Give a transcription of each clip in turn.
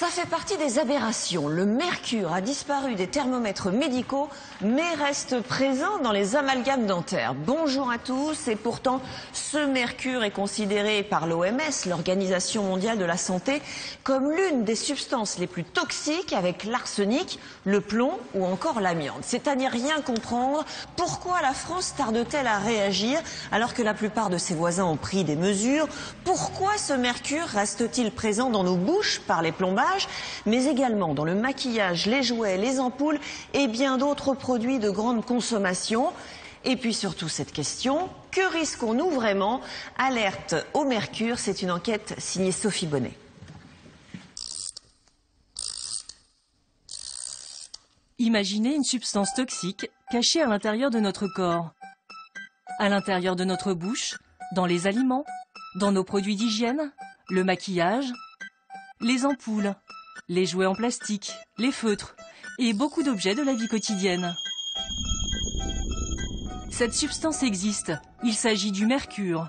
Ça fait partie des aberrations. Le mercure a disparu des thermomètres médicaux, mais reste présent dans les amalgames dentaires. Bonjour à tous. Et pourtant, ce mercure est considéré par l'OMS, l'Organisation mondiale de la santé, comme l'une des substances les plus toxiques avec l'arsenic, le plomb ou encore l'amiante. C'est à n'y rien comprendre. Pourquoi la France tarde-t-elle à réagir alors que la plupart de ses voisins ont pris des mesures? Pourquoi ce mercure reste-t-il présent dans nos bouches par les plombages, mais également dans le maquillage, les jouets, les ampoules et bien d'autres produits de grande consommation? Et puis surtout cette question, que risquons-nous vraiment? Alerte au mercure, c'est une enquête signée Sophie Bonnet. Imaginez une substance toxique cachée à l'intérieur de notre corps, à l'intérieur de notre bouche, dans les aliments, dans nos produits d'hygiène, le maquillage, les ampoules, les jouets en plastique, les feutres et beaucoup d'objets de la vie quotidienne. Cette substance existe, il s'agit du mercure.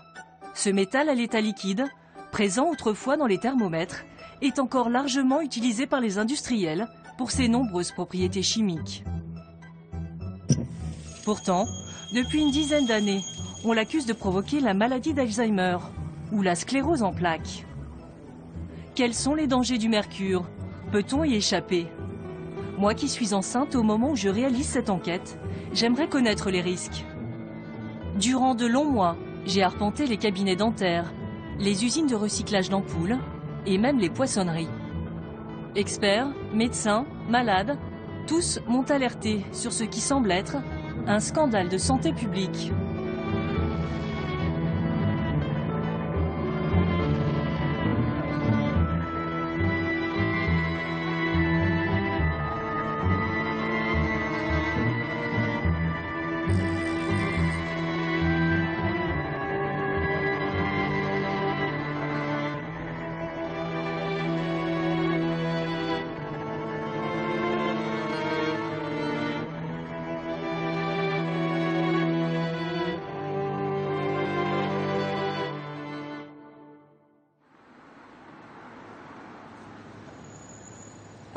Ce métal à l'état liquide, présent autrefois dans les thermomètres, est encore largement utilisé par les industriels pour ses nombreuses propriétés chimiques. Pourtant, depuis une dizaine d'années, on l'accuse de provoquer la maladie d'Alzheimer ou la sclérose en plaques. Quels sont les dangers du mercure? Peut-on y échapper? Moi qui suis enceinte au moment où je réalise cette enquête, j'aimerais connaître les risques. Durant de longs mois, j'ai arpenté les cabinets dentaires, les usines de recyclage d'ampoules et même les poissonneries. Experts, médecins, malades, tous m'ont alerté sur ce qui semble être un scandale de santé publique.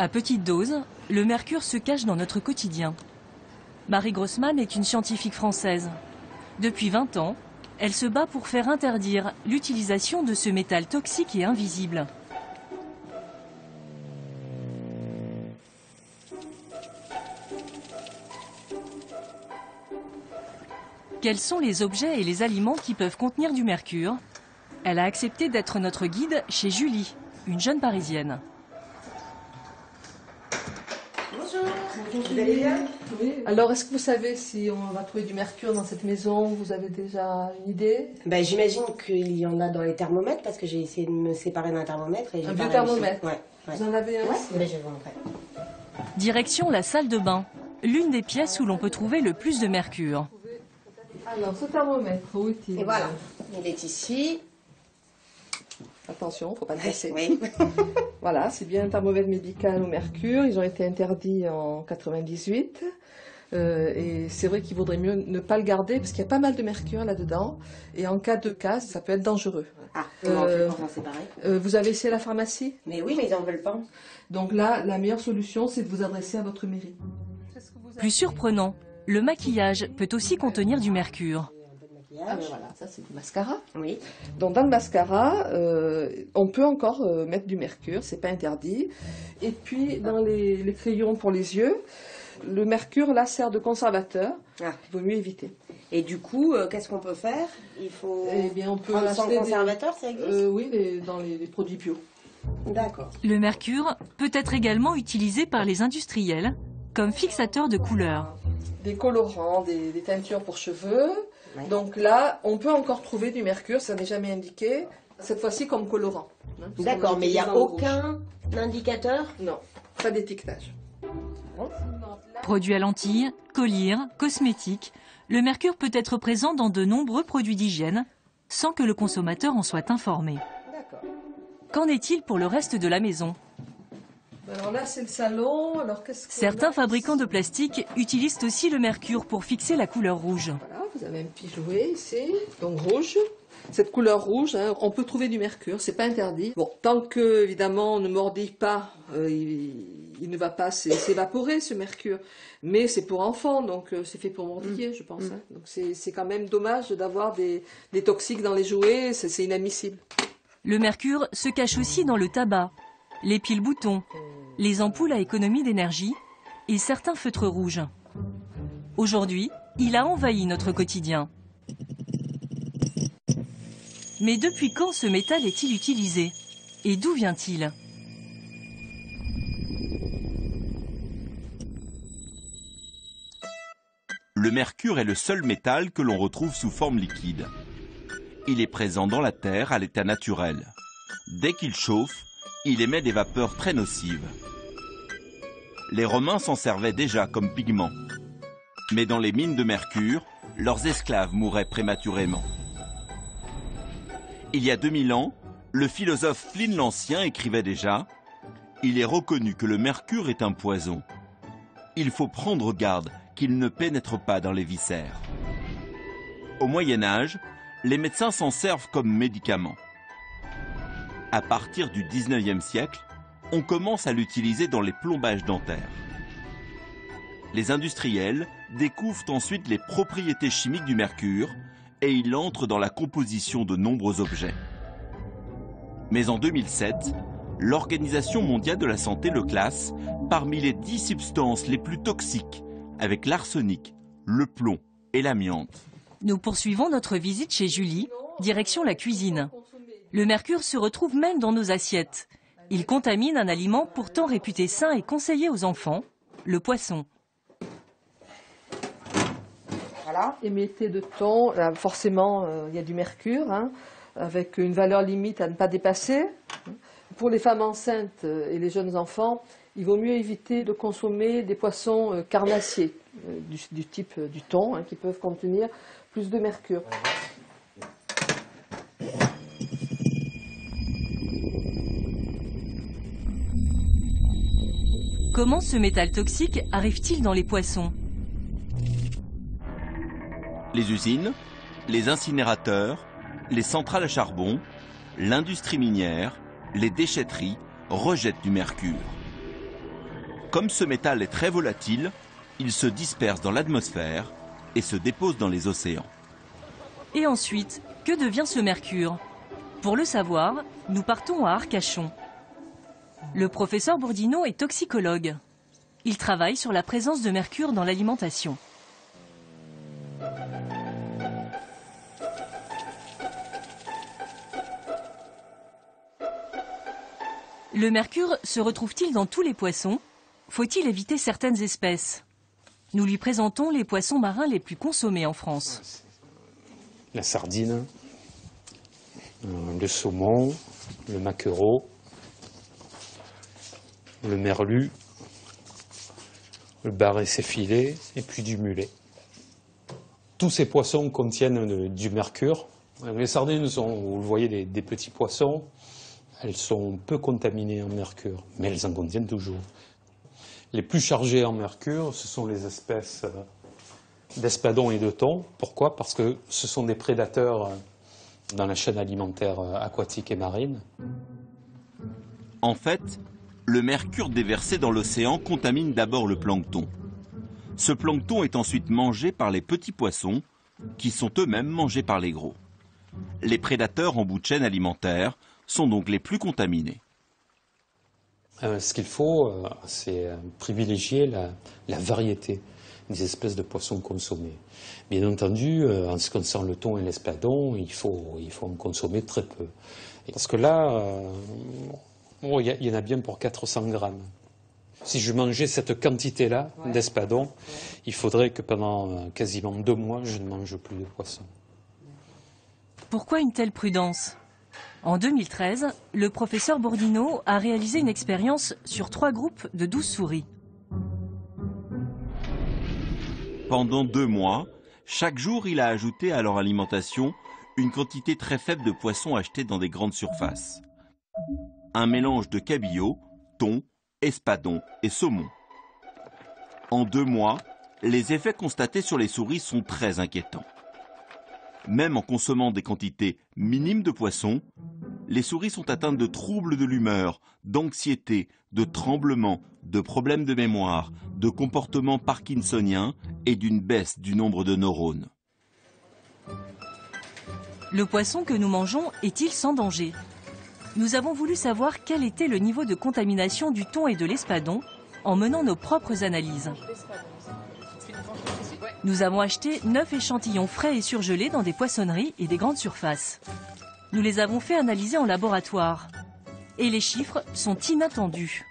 À petite dose, le mercure se cache dans notre quotidien. Marie Grossman est une scientifique française. Depuis 20 ans, elle se bat pour faire interdire l'utilisation de ce métal toxique et invisible. Quels sont les objets et les aliments qui peuvent contenir du mercure? Elle a accepté d'être notre guide chez Julie, une jeune Parisienne. Vous allez bien? Oui. Alors, est-ce que vous savez si on va trouver du mercure dans cette maison? Vous avez déjà une idée? Ben, j'imagine qu'il y en a dans les thermomètres parce que j'ai essayé de me séparer d'un thermomètre. Et un vieux thermomètre? Ouais. Vous en avez un? Ouais, ben, je vais vous montrer. Direction la salle de bain, l'une des pièces où l'on peut trouver le plus de mercure. Alors, ce thermomètre, où est-il? Et voilà, il est ici. Attention, il ne faut pas le casser. Oui. Voilà, c'est bien un thermomètre médical au mercure. Ils ont été interdits en 98. Et c'est vrai qu'il vaudrait mieux ne pas le garder parce qu'il y a pas mal de mercure là-dedans. Et en cas de casse, ça peut être dangereux. Ah, comment on fait pour s'en séparer? Vous avez essayé la pharmacie? Mais oui, mais ils n'en veulent pas. Donc là, la meilleure solution, c'est de vous adresser à votre mairie. Plus surprenant, le maquillage peut aussi contenir du mercure. Ah ben voilà, ça c'est du mascara. Oui. Donc dans le mascara, on peut encore mettre du mercure, c'est pas interdit. Et puis dans les crayons pour les yeux, le mercure là sert de conservateur. Ah. Il vaut mieux éviter. Et du coup, qu'est-ce qu'on peut faire? Il faut on peut prendre sans acheter conservateur, ça existe? Oui, dans les produits bio. D'accord. Le mercure peut être également utilisé par les industriels comme fixateur de couleurs. Des colorants, des teintures pour cheveux. Ouais. Donc là, on peut encore trouver du mercure, ça n'est jamais indiqué, cette fois-ci comme colorant. D'accord, mais il n'y a aucun indicateur? Non, pas d'étiquetage. Produits à lentilles, colliers, cosmétiques, le mercure peut être présent dans de nombreux produits d'hygiène sans que le consommateur en soit informé. Qu'en est-il pour le reste de la maison? Alors là, c'est le salon. Alors, certains fabricants de plastique utilisent aussi le mercure pour fixer la couleur rouge. Voilà, vous avez un petit jouet ici, donc rouge. Cette couleur rouge, hein, on peut trouver du mercure, c'est pas interdit. Bon, tant que évidemment on ne mordille pas, il ne va pas s'évaporer ce mercure. Mais c'est pour enfants, donc c'est fait pour mordiller, je pense. Hein. Donc c'est quand même dommage d'avoir des toxiques dans les jouets, c'est inadmissible. Le mercure se cache aussi dans le tabac, les piles-boutons, les ampoules à économie d'énergie et certains feutres rouges. Aujourd'hui, il a envahi notre quotidien. Mais depuis quand ce métal est-il utilisé? Et d'où vient-il? Le mercure est le seul métal que l'on retrouve sous forme liquide. Il est présent dans la Terre à l'état naturel. Dès qu'il chauffe, il émet des vapeurs très nocives. Les Romains s'en servaient déjà comme pigment. Mais dans les mines de mercure, leurs esclaves mouraient prématurément. Il y a 2000 ans, le philosophe Pline l'Ancien écrivait déjà « Il est reconnu que le mercure est un poison. Il faut prendre garde qu'il ne pénètre pas dans les viscères. » Au Moyen-Âge, les médecins s'en servent comme médicament. À partir du 19e siècle, on commence à l'utiliser dans les plombages dentaires. Les industriels découvrent ensuite les propriétés chimiques du mercure et il entre dans la composition de nombreux objets. Mais en 2007, l'Organisation mondiale de la santé le classe parmi les 10 substances les plus toxiques, avec l'arsenic, le plomb et l'amiante. Nous poursuivons notre visite chez Julie, direction la cuisine. Le mercure se retrouve même dans nos assiettes. Il contamine un aliment pourtant réputé sain et conseillé aux enfants, le poisson. Voilà. Émietté de thon, là, forcément il y a du mercure, hein, avec une valeur limite à ne pas dépasser. Pour les femmes enceintes et les jeunes enfants, il vaut mieux éviter de consommer des poissons carnassiers, du type du thon, hein, qui peuvent contenir plus de mercure. Comment ce métal toxique arrive-t-il dans les poissons? Les usines, les incinérateurs, les centrales à charbon, l'industrie minière, les déchetteries rejettent du mercure. Comme ce métal est très volatile, il se disperse dans l'atmosphère et se dépose dans les océans. Et ensuite, que devient ce mercure? Pour le savoir, nous partons à Arcachon. Le professeur Bourdineau est toxicologue. Il travaille sur la présence de mercure dans l'alimentation. Le mercure se retrouve-t-il dans tous les poissons? Faut-il éviter certaines espèces? Nous lui présentons les poissons marins les plus consommés en France. La sardine, le saumon, le maquereau, le merlu, le bar céphilé et puis du mulet. Tous ces poissons contiennent du mercure. Les sardines sont, vous le voyez, des petits poissons. Elles sont peu contaminées en mercure, mais elles en contiennent toujours. Les plus chargées en mercure, ce sont les espèces d'espadons et de thon. Pourquoi? Parce que ce sont des prédateurs dans la chaîne alimentaire aquatique et marine. En fait, le mercure déversé dans l'océan contamine d'abord le plancton. Ce plancton est ensuite mangé par les petits poissons, qui sont eux-mêmes mangés par les gros. Les prédateurs en bout de chaîne alimentaire sont donc les plus contaminés. Ce qu'il faut, c'est privilégier la variété des espèces de poissons consommés. Bien entendu, en ce qui concerne le thon et l'espadon, il faut en consommer très peu. Parce que là, il y en a bien pour 400 grammes. Si je mangeais cette quantité-là d'espadon, il faudrait que pendant quasiment 2 mois, je ne mange plus de poisson. Pourquoi une telle prudence? En 2013, le professeur Bourdineau a réalisé une expérience sur 3 groupes de 12 souris. Pendant 2 mois, chaque jour, il a ajouté à leur alimentation une quantité très faible de poissons achetés dans des grandes surfaces. Un mélange de cabillaud, thon, espadon et saumon. En 2 mois, les effets constatés sur les souris sont très inquiétants. Même en consommant des quantités minime de poissons, les souris sont atteintes de troubles de l'humeur, d'anxiété, de tremblements, de problèmes de mémoire, de comportements parkinsoniens et d'une baisse du nombre de neurones. Le poisson que nous mangeons est-il sans danger? Nous avons voulu savoir quel était le niveau de contamination du thon et de l'espadon en menant nos propres analyses. Nous avons acheté 9 échantillons frais et surgelés dans des poissonneries et des grandes surfaces. Nous les avons fait analyser en laboratoire. Et les chiffres sont inattendus.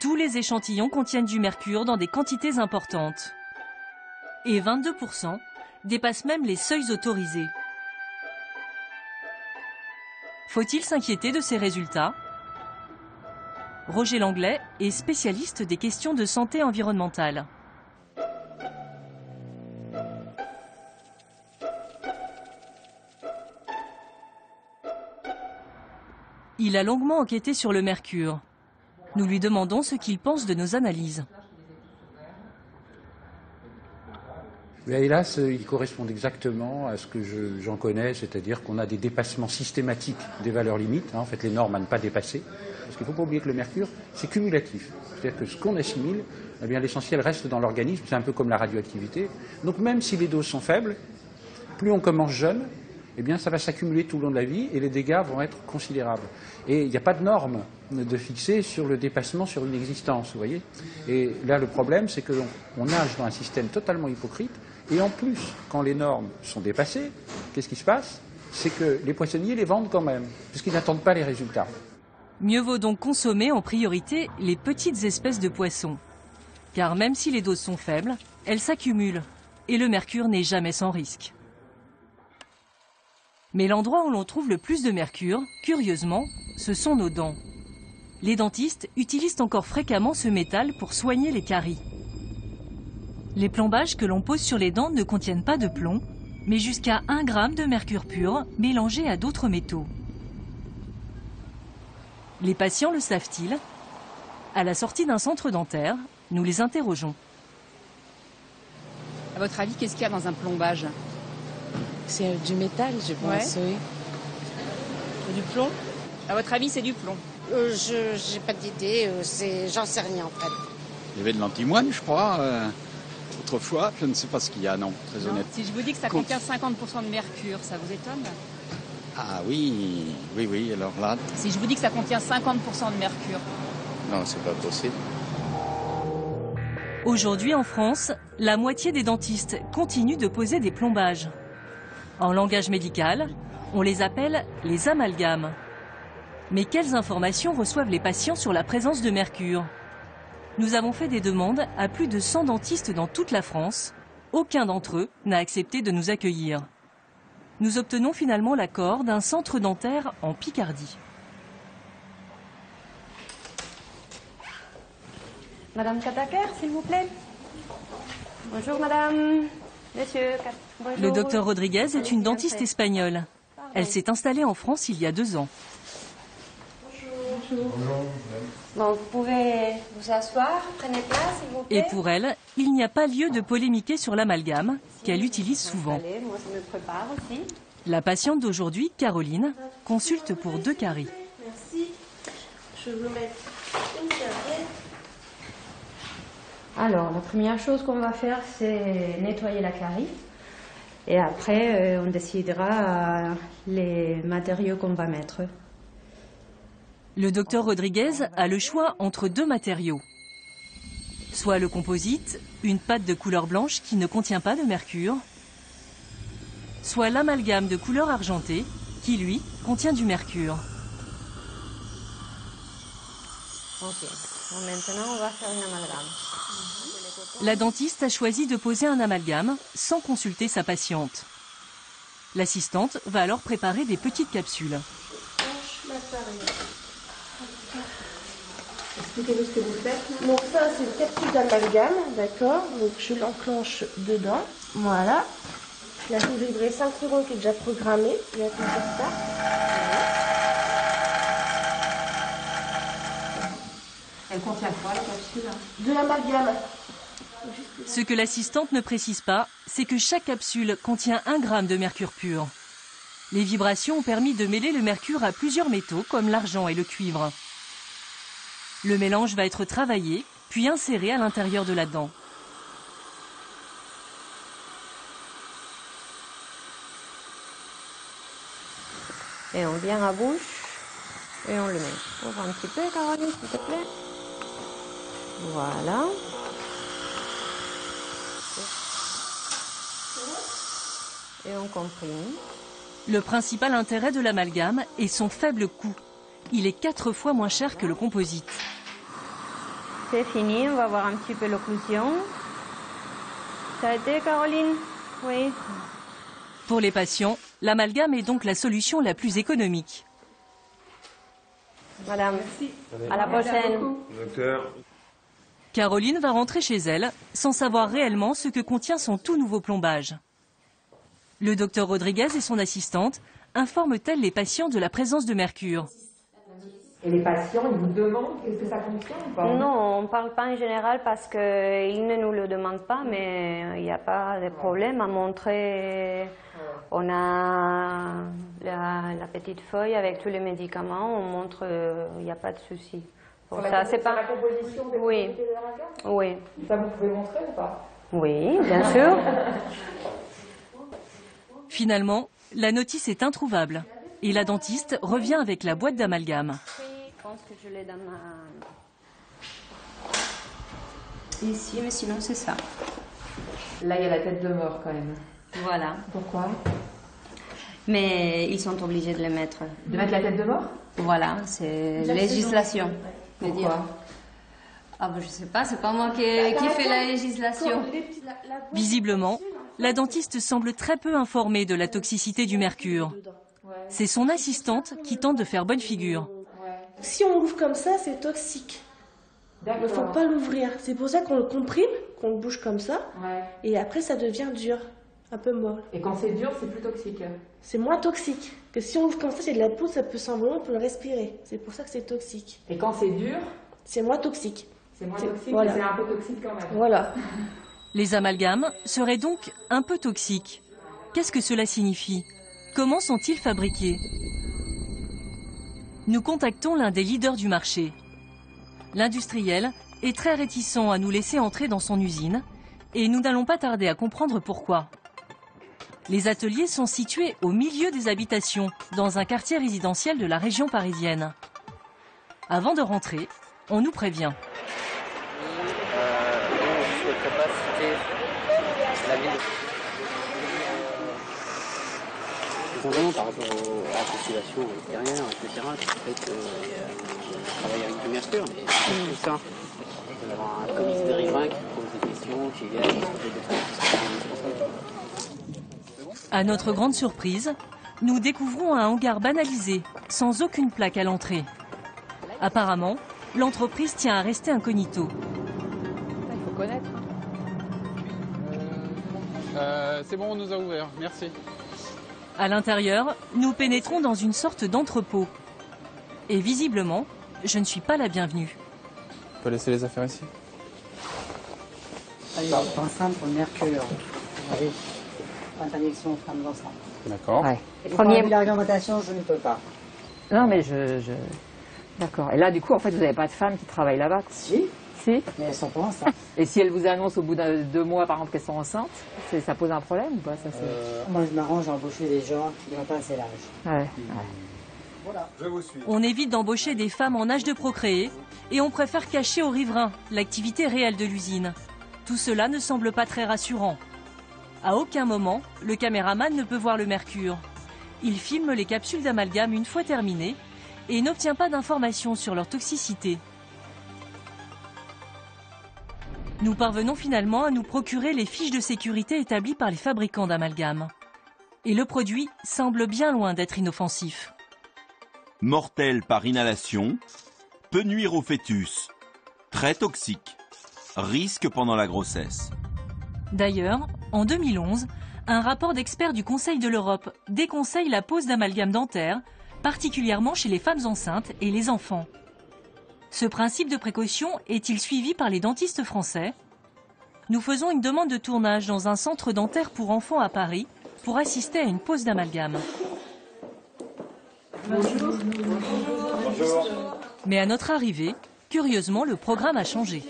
Tous les échantillons contiennent du mercure dans des quantités importantes. Et 22% dépassent même les seuils autorisés. Faut-il s'inquiéter de ces résultats? Roger Langlais est spécialiste des questions de santé environnementale. Il a longuement enquêté sur le mercure. Nous lui demandons ce qu'il pense de nos analyses. Mais hélas, ils correspondent exactement à ce que j'en connais, c'est-à-dire qu'on a des dépassements systématiques des valeurs limites, en fait les normes à ne pas dépasser. Parce qu'il ne faut pas oublier que le mercure, c'est cumulatif. C'est-à-dire que ce qu'on assimile, eh bien, l'essentiel reste dans l'organisme, c'est un peu comme la radioactivité. Donc même si les doses sont faibles, plus on commence jeune, eh bien, ça va s'accumuler tout le long de la vie et les dégâts vont être considérables. Et il n'y a pas de norme de fixer sur le dépassement sur une existence, vous voyez. Et là, le problème, c'est qu'on nage dans un système totalement hypocrite. Et en plus, quand les normes sont dépassées, qu'est-ce qui se passe? C'est que les poissonniers les vendent quand même, puisqu'ils n'attendent pas les résultats. Mieux vaut donc consommer en priorité les petites espèces de poissons. Car même si les doses sont faibles, elles s'accumulent. Et le mercure n'est jamais sans risque. Mais l'endroit où l'on trouve le plus de mercure, curieusement, ce sont nos dents. Les dentistes utilisent encore fréquemment ce métal pour soigner les caries. Les plombages que l'on pose sur les dents ne contiennent pas de plomb, mais jusqu'à 1 gramme de mercure pur mélangé à d'autres métaux. Les patients le savent-ils? À la sortie d'un centre dentaire, nous les interrogeons. À votre avis, qu'est-ce qu'il y a dans un plombage? C'est du métal, je pense, oui. Du plomb? À votre avis, c'est du plomb? J'ai pas d'idée, j'en sais rien en fait. Il y avait de l'antimoine, je crois. Autrefois, je ne sais pas ce qu'il y a, non, très honnête. Si je vous dis que ça contient 50% de mercure, ça vous étonne? Ah oui, alors là... Si je vous dis que ça contient 50% de mercure? Non, c'est pas possible. Aujourd'hui en France, la moitié des dentistes continuent de poser des plombages. En langage médical, on les appelle les amalgames. Mais quelles informations reçoivent les patients sur la présence de mercure? Nous avons fait des demandes à plus de 100 dentistes dans toute la France. Aucun d'entre eux n'a accepté de nous accueillir. Nous obtenons finalement l'accord d'un centre dentaire en Picardie. Madame Kataker, s'il vous plaît. Bonjour madame, monsieur. Bonjour. Le docteur Rodriguez est une dentiste espagnole. Elle s'est installée en France il y a 2 ans. Bonjour. Bon, vous pouvez vous asseoir, prenez place, s'il vous plaît. Et pour elle, il n'y a pas lieu de polémiquer sur l'amalgame, qu'elle utilise souvent. Moi, ça me prépare aussi. La patiente d'aujourd'hui, Caroline, consulte pour 2 caries. Merci. Je vous mets une serviette. Alors, la première chose qu'on va faire, c'est nettoyer la carie. Et après, on décidera les matériaux qu'on va mettre. Le docteur Rodriguez a le choix entre 2 matériaux. Soit le composite, une pâte de couleur blanche qui ne contient pas de mercure, soit l'amalgame de couleur argentée qui, lui, contient du mercure. Ok, bon, maintenant on va faire une amalgame. La dentiste a choisi de poser un amalgame sans consulter sa patiente. L'assistante va alors préparer des petites capsules. Expliquez-nous ce que vous faites. Donc ça, c'est une capsule d'amalgame, d'accord. Donc je l'enclenche dedans. Voilà. Je la fais vibrer 5 secondes qui est déjà programmée. Je vais faire ça. Voilà. Elle contient quoi, la capsule? De l'amalgame. Ce que l'assistante ne précise pas, c'est que chaque capsule contient 1 gramme de mercure pur. Les vibrations ont permis de mêler le mercure à plusieurs métaux comme l'argent et le cuivre. Le mélange va être travaillé, puis inséré à l'intérieur de la dent. Et on vient à bouche et on le met. Ouvre un petit peu, Caroline, s'il te plaît. Voilà. Et on comprime. Le principal intérêt de l'amalgame est son faible coût. Il est 4 fois moins cher que le composite. C'est fini, on va voir un petit peu l'occlusion. Ça a été, Caroline? Oui. Pour les patients, l'amalgame est donc la solution la plus économique. Madame, à la prochaine. Docteur. Caroline va rentrer chez elle sans savoir réellement ce que contient son tout nouveau plombage. Le docteur Rodriguez et son assistante informent-elles les patients de la présence de mercure? Et les patients, ils vous demandent qu'est-ce que ça contient ou pas? Non, on ne parle pas en général parce qu'ils ne nous le demandent pas, mais il n'y a pas de problème à montrer. On a la petite feuille avec tous les médicaments, on montre, il n'y a pas de souci. Pour ça, c'est pas la composition des oui. Oui. Ça, vous pouvez montrer ou pas? Oui, bien sûr. Finalement, la notice est introuvable et la dentiste revient avec la boîte d'amalgame. Je pense que je l'ai dans ma... Ici, mais sinon c'est ça. Là, il y a la tête de mort quand même. Voilà. Pourquoi? Mais ils sont obligés de le mettre. De mettre la tête de mort? Voilà, c'est législation. Pourquoi? Ah ben, je sais pas, c'est pas moi qui fais la législation. Visiblement, la dentiste semble très peu informée de la toxicité du mercure. C'est son assistante qui tente de faire bonne figure. Si on l'ouvre comme ça, c'est toxique. Il ne faut pas l'ouvrir. C'est pour ça qu'on le comprime, qu'on le bouge comme ça. Et après, ça devient dur, un peu molle. Et quand c'est dur, c'est plus toxique? C'est moins toxique. Que si on ouvre comme ça, c'est de la poudre, ça peut sembler, on peut le respirer. C'est pour ça que c'est toxique. Et quand c'est dur? C'est moins toxique. C'est moins toxique, voilà. Mais c'est un peu toxique quand même. Voilà. Les amalgames seraient donc un peu toxiques. Qu'est-ce que cela signifie? Comment sont-ils fabriqués? Nous contactons l'un des leaders du marché. L'industriel est très réticent à nous laisser entrer dans son usine et nous n'allons pas tarder à comprendre pourquoi. Les ateliers sont situés au milieu des habitations, dans un quartier résidentiel de la région parisienne. Avant de rentrer, on nous prévient. Je ne souhaiterais pas citer la ville. Simplement par rapport à la population extérieure, etc., qui fait que je travaille avec du mercure, et tout ça. Il peut y avoir un comité de riverains qui pose des questions, qui viennent discuter des trucs qui sont indispensables. À notre grande surprise, nous découvrons un hangar banalisé, sans aucune plaque à l'entrée. Apparemment, l'entreprise tient à rester incognito. Il faut connaître. C'est bon, on nous a ouvert, merci. À l'intérieur, nous pénétrons dans une sorte d'entrepôt. Et visiblement, je ne suis pas la bienvenue. On peut laisser les affaires ici? Allez, enceinte pour le mercure. Oui. Interdiction aux femmes enceintes. D'accord. Ouais. Premier... La réglementation, je ne peux pas. Non, mais D'accord. Et là, du coup, en fait, vous n'avez pas de femmes qui travaillent là-bas? Si. Si. Mais elles sont pas enceintes. Et si elles vous annoncent au bout de 2 mois, par exemple, qu'elles sont enceintes, ça pose un problème ou pas ça, Moi, je m'arrange à embaucher des gens qui n'ont pas assez l'âge. Ouais. Voilà. Je vous suis. On évite d'embaucher des femmes en âge de procréer et on préfère cacher aux riverains l'activité réelle de l'usine. Tout cela ne semble pas très rassurant. À aucun moment, le caméraman ne peut voir le mercure. Il filme les capsules d'amalgame une fois terminées et n'obtient pas d'informations sur leur toxicité. Nous parvenons finalement à nous procurer les fiches de sécurité établies par les fabricants d'amalgame. Et le produit semble bien loin d'être inoffensif. Mortel par inhalation, peut nuire au fœtus, très toxique, risque pendant la grossesse. D'ailleurs, en 2011, un rapport d'experts du Conseil de l'Europe déconseille la pose d'amalgame dentaire, particulièrement chez les femmes enceintes et les enfants. Ce principe de précaution est-il suivi par les dentistes français? Nous faisons une demande de tournage dans un centre dentaire pour enfants à Paris pour assister à une pose d'amalgame. Bonjour. Mais à notre arrivée, curieusement, le programme a changé.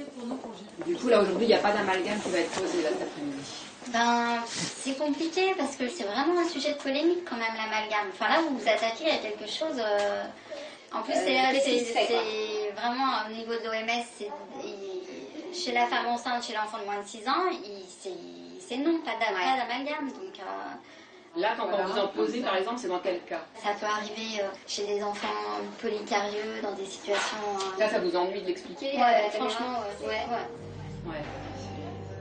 Du coup, là, aujourd'hui, il n'y a pas d'amalgame qui va être posé là, cet après-midi. Ben, c'est compliqué parce que c'est vraiment un sujet de polémique quand même, l'amalgame. Enfin là, vous vous attaquez à quelque chose... En plus, c'est vraiment au niveau de l'OMS, chez la femme enceinte, chez l'enfant de moins de 6 ans, c'est non, pas d'amalgame. Donc, là, quand vous en posez, par exemple, c'est dans quel cas? ça peut arriver chez des enfants polycarieux, dans des situations... Là, ça vous ennuie de l'expliquer? Franchement, ouais.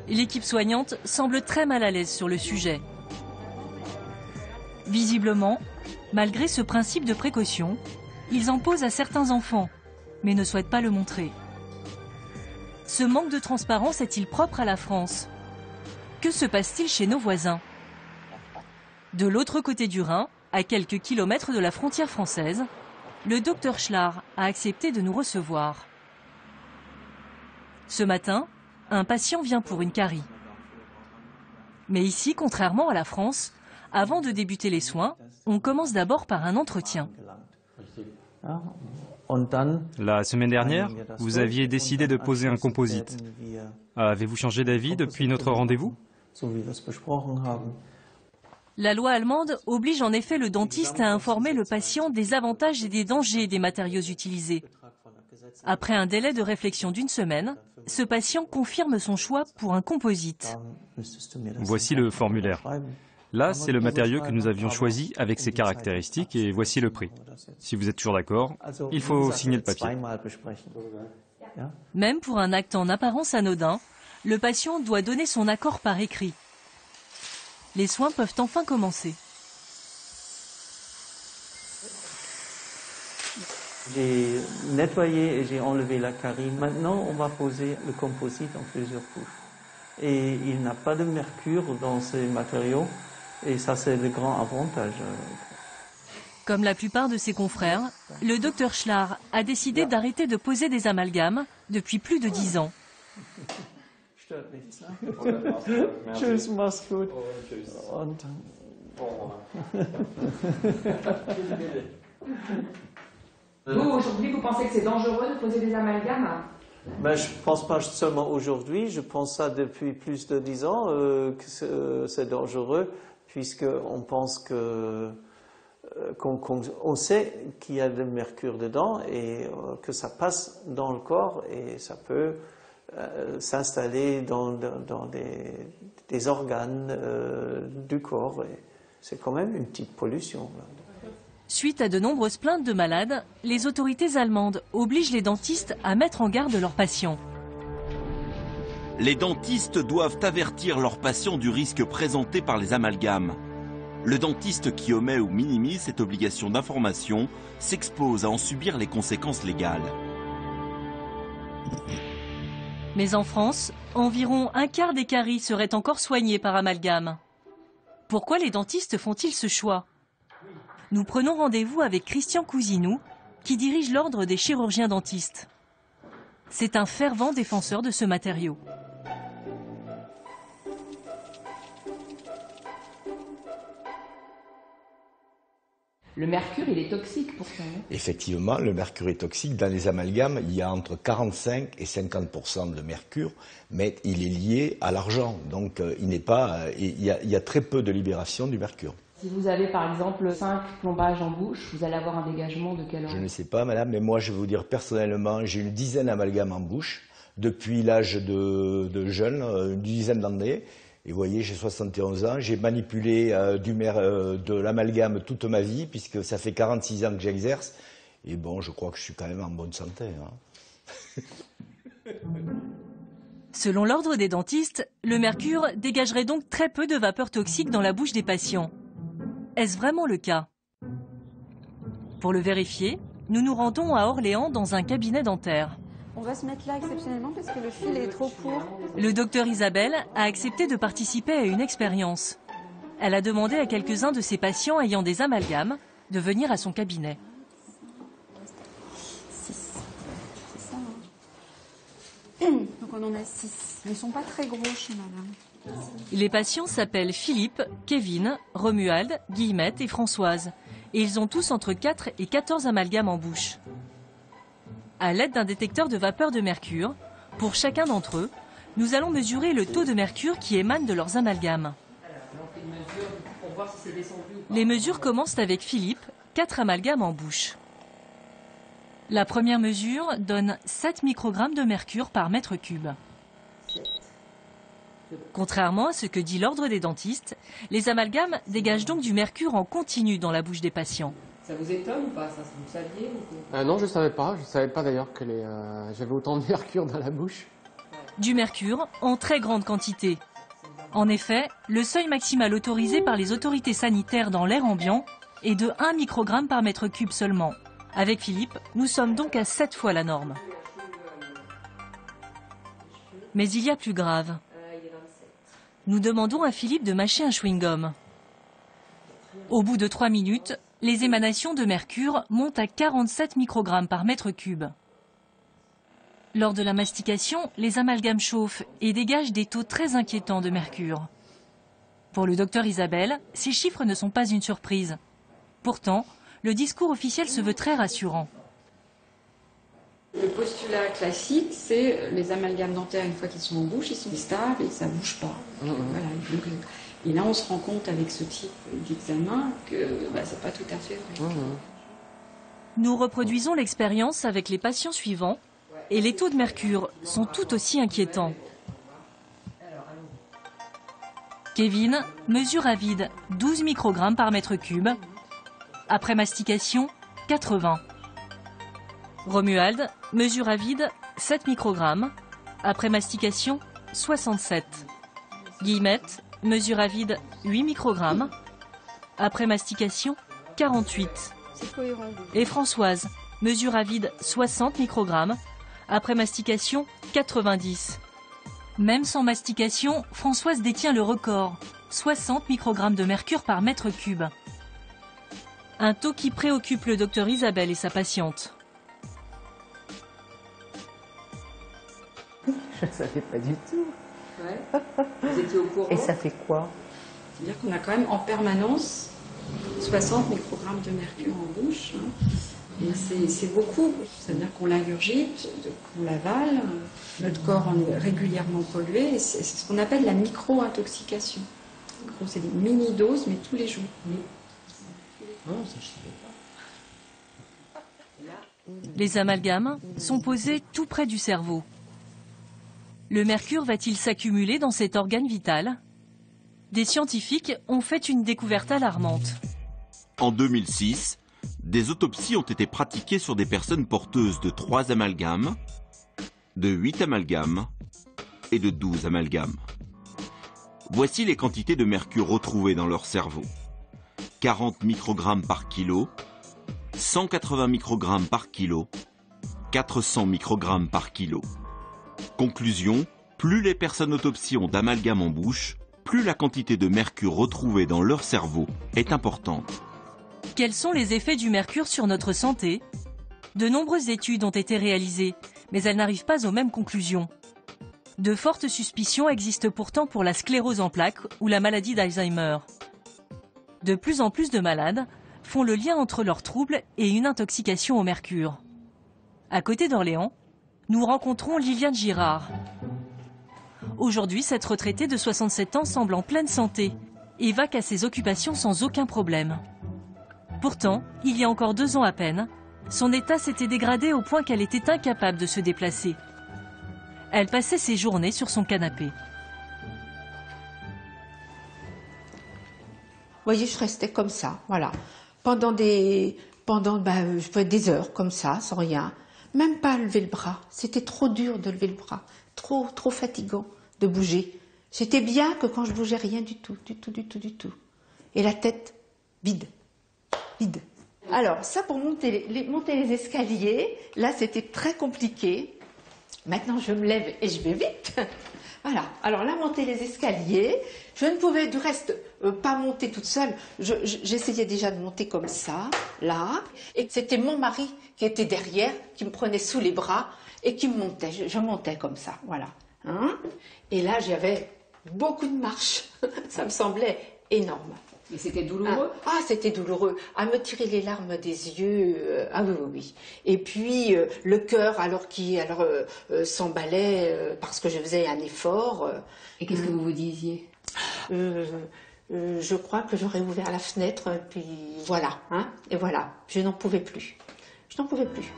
L'équipe soignante semble très mal à l'aise sur le sujet. Visiblement, malgré ce principe de précaution, ils en posent à certains enfants, mais ne souhaitent pas le montrer. Ce manque de transparence est-il propre à la France? Que se passe-t-il chez nos voisins? De l'autre côté du Rhin, à quelques kilomètres de la frontière française, le docteur Schlar a accepté de nous recevoir. Ce matin, un patient vient pour une carie. Mais ici, contrairement à la France, avant de débuter les soins, on commence d'abord par un entretien. La semaine dernière, vous aviez décidé de poser un composite. Avez-vous changé d'avis depuis notre rendez-vous? La loi allemande oblige en effet le dentiste à informer le patient des avantages et des dangers des matériaux utilisés. Après un délai de réflexion d'1 semaine, ce patient confirme son choix pour un composite. Voici le formulaire. Là, c'est le matériau que nous avions choisi avec ses caractéristiques et voici le prix. Si vous êtes toujours d'accord, il faut signer le papier. Même pour un acte en apparence anodin, le patient doit donner son accord par écrit. Les soins peuvent enfin commencer. J'ai nettoyé et j'ai enlevé la carie. Maintenant, on va poser le composite en plusieurs couches. Et il n'a pas de mercure dans ces matériaux. Et ça, c'est le grand avantage. Comme la plupart de ses confrères, le docteur Schlar a décidé d'arrêter de poser des amalgames depuis plus de 10 ans. Tschüss, mach's gut. Vous, aujourd'hui, vous pensez que c'est dangereux de poser des amalgames? Ben, je ne pense pas seulement aujourd'hui, je pense ça depuis plus de 10 ans que c'est dangereux, puisqu'on pense qu'on sait qu'il y a de mercure dedans et que ça passe dans le corps et ça peut s'installer dans des organes du corps. C'est quand même une petite pollution. Suite à de nombreuses plaintes de malades, les autorités allemandes obligent les dentistes à mettre en garde leurs patients. Les dentistes doivent avertir leurs patients du risque présenté par les amalgames. Le dentiste qui omet ou minimise cette obligation d'information s'expose à en subir les conséquences légales. Mais en France, environ un quart des caries seraient encore soignées par amalgame. Pourquoi les dentistes font-ils ce choix? Nous prenons rendez-vous avec Christian Cousinou, qui dirige l'ordre des chirurgiens dentistes. C'est un fervent défenseur de ce matériau. Le mercure, il est toxique pour ça. Effectivement, le mercure est toxique. Dans les amalgames, il y a entre 45 et 50% de mercure, mais il est lié à l'argent. Donc, il y a très peu de libération du mercure. Si vous avez par exemple 5 plombages en bouche, vous allez avoir un dégagement de quel ordre? Je ne sais pas, madame, mais moi, je vais vous dire personnellement, j'ai une dizaine d'amalgames en bouche depuis l'âge de jeune, une dizaine d'années. Et vous voyez, j'ai 71 ans, j'ai manipulé de l'amalgame toute ma vie, puisque ça fait 46 ans que j'exerce. Et bon, je crois que je suis quand même en bonne santé. Selon l'ordre des dentistes, le mercure dégagerait donc très peu de vapeurs toxiques dans la bouche des patients. Est-ce vraiment le cas? Pour le vérifier, nous nous rendons à Orléans dans un cabinet dentaire. On va se mettre là exceptionnellement parce que le fil est trop court. Le docteur Isabelle a accepté de participer à une expérience. Elle a demandé à quelques-uns de ses patients ayant des amalgames de venir à son cabinet. 6. C'est ça, hein. Donc on en a 6. Ils ne sont pas très gros chez madame. Les patients s'appellent Philippe, Kevin, Romuald, Guillemette et Françoise. et ils ont tous entre 4 et 14 amalgames en bouche. À l'aide d'un détecteur de vapeur de mercure, pour chacun d'entre eux, nous allons mesurer le taux de mercure qui émane de leurs amalgames. Les mesures commencent avec Philippe, 4 amalgames en bouche. La première mesure donne 7 microgrammes de mercure par mètre cube. Contrairement à ce que dit l'ordre des dentistes, les amalgames dégagent donc du mercure en continu dans la bouche des patients. Ça vous étonne ou pas? Ça, vous saviez ou... Non, je ne savais pas. Je ne savais pas d'ailleurs que j'avais autant de mercure dans la bouche. Du mercure en très grande quantité. En effet, le seuil maximal autorisé par les autorités sanitaires dans l'air ambiant est de 1 microgramme par mètre cube seulement. Avec Philippe, nous sommes donc à 7 fois la norme. Mais il y a plus grave. Nous demandons à Philippe de mâcher un chewing-gum. Au bout de 3 minutes, les émanations de mercure montent à 47 microgrammes par mètre cube. Lors de la mastication, les amalgames chauffent et dégagent des taux très inquiétants de mercure. Pour le docteur Isabelle, ces chiffres ne sont pas une surprise. Pourtant, le discours officiel se veut très rassurant. Le postulat classique, c'est les amalgames dentaires, une fois qu'ils sont en bouche, ils sont stables et ça ne bouge pas. Voilà. Donc, et là, on se rend compte avec ce type d'examen que c'est pas tout à fait vrai. Nous reproduisons l'expérience avec les patients suivants et les taux de mercure sont tout aussi inquiétants. Kevin mesure à vide 12 microgrammes par mètre cube. Après mastication, 80. Romuald mesure à vide 7 microgrammes. Après mastication, 67. Guillemette mesure à vide 8 microgrammes. Après mastication, 48. Et Françoise mesure à vide 60 microgrammes. Après mastication, 90. Même sans mastication, Françoise détient le record, 60 microgrammes de mercure par mètre cube. Un taux qui préoccupe le docteur Isabelle et sa patiente. Je ne savais pas du tout. Ouais. Vous étiez au courant? Et ça fait quoi? C'est-à-dire qu'on a quand même en permanence 60 microgrammes de mercure en bouche. Et c'est beaucoup. C'est-à-dire qu'on l'ingurgite, qu'on l'avale, notre corps en est régulièrement pollué. C'est ce qu'on appelle la micro-intoxication. C'est des mini-doses, mais tous les jours. Non, ça je savais pas. Les amalgames sont posés tout près du cerveau. Le mercure va-t-il s'accumuler dans cet organe vital? Des scientifiques ont fait une découverte alarmante. En 2006, des autopsies ont été pratiquées sur des personnes porteuses de 3 amalgames, de 8 amalgames et de 12 amalgames. Voici les quantités de mercure retrouvées dans leur cerveau. 40 microgrammes par kilo, 180 microgrammes par kilo, 400 microgrammes par kilo. Conclusion, plus les personnes autopsiées ont d'amalgame en bouche, plus la quantité de mercure retrouvée dans leur cerveau est importante. Quels sont les effets du mercure sur notre santé? De nombreuses études ont été réalisées, mais elles n'arrivent pas aux mêmes conclusions. De fortes suspicions existent pourtant pour la sclérose en plaques ou la maladie d'Alzheimer. De plus en plus de malades font le lien entre leurs troubles et une intoxication au mercure. À côté d'Orléans, nous rencontrons Liliane Girard. Aujourd'hui, cette retraitée de 67 ans semble en pleine santé et vaque à ses occupations sans aucun problème. Pourtant, il y a encore 2 ans à peine, son état s'était dégradé au point qu'elle était incapable de se déplacer. Elle passait ses journées sur son canapé. Vous voyez, je restais comme ça, voilà. Pendant des heures comme ça, sans rien. Même pas lever le bras. C'était trop dur de lever le bras. Trop fatigant de bouger. J'étais bien que quand je bougeais, rien du tout. Et la tête, vide. Alors, ça pour monter les escaliers, là c'était très compliqué. Maintenant, je me lève et je vais vite. Voilà. Alors là, monter les escaliers, je ne pouvais du reste pas monter toute seule. J'essayais déjà de monter comme ça, là. Et c'était mon mari qui était derrière, qui me prenait sous les bras et qui me montait. Je montais comme ça, voilà. Et là, j'avais beaucoup de marches. Ça me semblait énorme. Et c'était douloureux? Ah, c'était douloureux. À me tirer les larmes des yeux. Ah oui, oui, oui. Et puis, le cœur, alors qui s'emballait parce que je faisais un effort. Et qu'est-ce que vous vous disiez? Je crois que j'aurais ouvert la fenêtre, puis voilà. Hein, et voilà. Je n'en pouvais plus. Je n'en pouvais plus.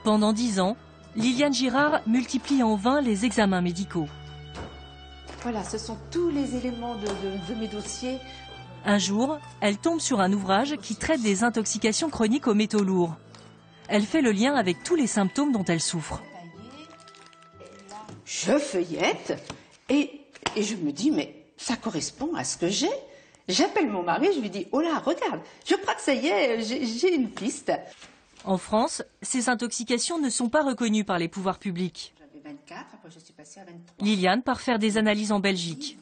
Pendant 10 ans, Liliane Girard multiplie en vain les examens médicaux. Voilà, ce sont tous les éléments de mes dossiers. Un jour, elle tombe sur un ouvrage qui traite des intoxications chroniques aux métaux lourds. Elle fait le lien avec tous les symptômes dont elle souffre. Je feuillette et je me dis, mais ça correspond à ce que j'ai. J'appelle mon mari, je lui dis, oh là, regarde, je crois que ça y est, j'ai une piste. En France, ces intoxications ne sont pas reconnues par les pouvoirs publics. J'avais 24, après je suis passée à 23. Liliane part faire des analyses en Belgique.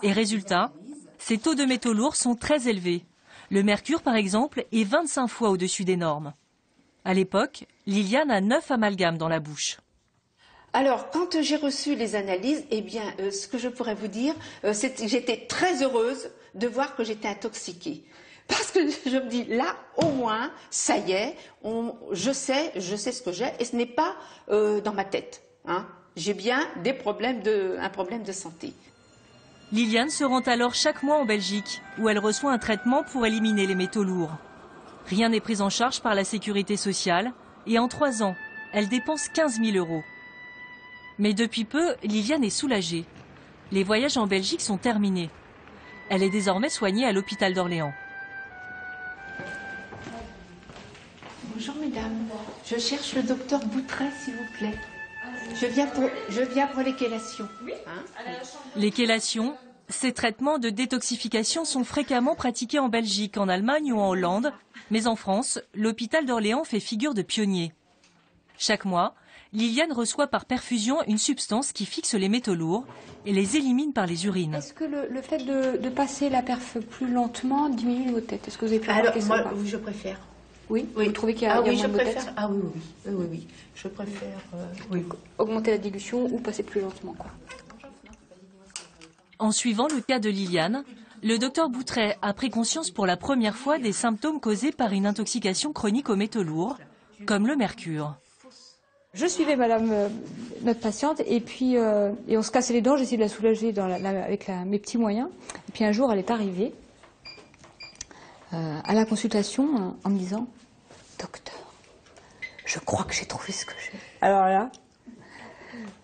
Et résultat, ces taux de métaux lourds sont très élevés. Le mercure, par exemple, est 25 fois au-dessus des normes. À l'époque, Liliane a 9 amalgames dans la bouche. Alors, quand j'ai reçu les analyses, eh bien, ce que je pourrais vous dire, c'est que j'étais très heureuse de voir que j'étais intoxiquée. Parce que je me dis, là, au moins, ça y est, je sais ce que j'ai, et ce n'est pas dans ma tête. Hein. J'ai bien un problème de santé. Liliane se rend alors chaque mois en Belgique, où elle reçoit un traitement pour éliminer les métaux lourds. Rien n'est pris en charge par la sécurité sociale, et en 3 ans, elle dépense 15 000 €. Mais depuis peu, Liliane est soulagée. Les voyages en Belgique sont terminés. Elle est désormais soignée à l'hôpital d'Orléans. Bonjour mesdames, je cherche le docteur Boutret, s'il vous plaît. Je viens pour les chélations. Hein? Les chélations, ces traitements de détoxification sont fréquemment pratiqués en Belgique, en Allemagne ou en Hollande, mais en France, l'hôpital d'Orléans fait figure de pionnier. Chaque mois, Liliane reçoit par perfusion une substance qui fixe les métaux lourds et les élimine par les urines. Est-ce que le fait de passer la perf plus lentement diminue vos têtes? Est-ce que vous avez pu remarquer ça? Alors, moi, oui, je préfère. Oui, vous trouvez qu'il y a, oui, moins je de préfère. tête? Ah oui, je préfère. Oui. Augmenter la dilution ou passer plus lentement, quoi. En suivant le cas de Liliane, le docteur Boutret a pris conscience pour la première fois des symptômes causés par une intoxication chronique aux métaux lourds, comme le mercure. Je suivais notre patiente et puis et on se cassait les dents, j'essayais de la soulager avec mes petits moyens. Et puis un jour, elle est arrivée à la consultation en me disant « Docteur, je crois que j'ai trouvé ce que j'ai. » Alors là,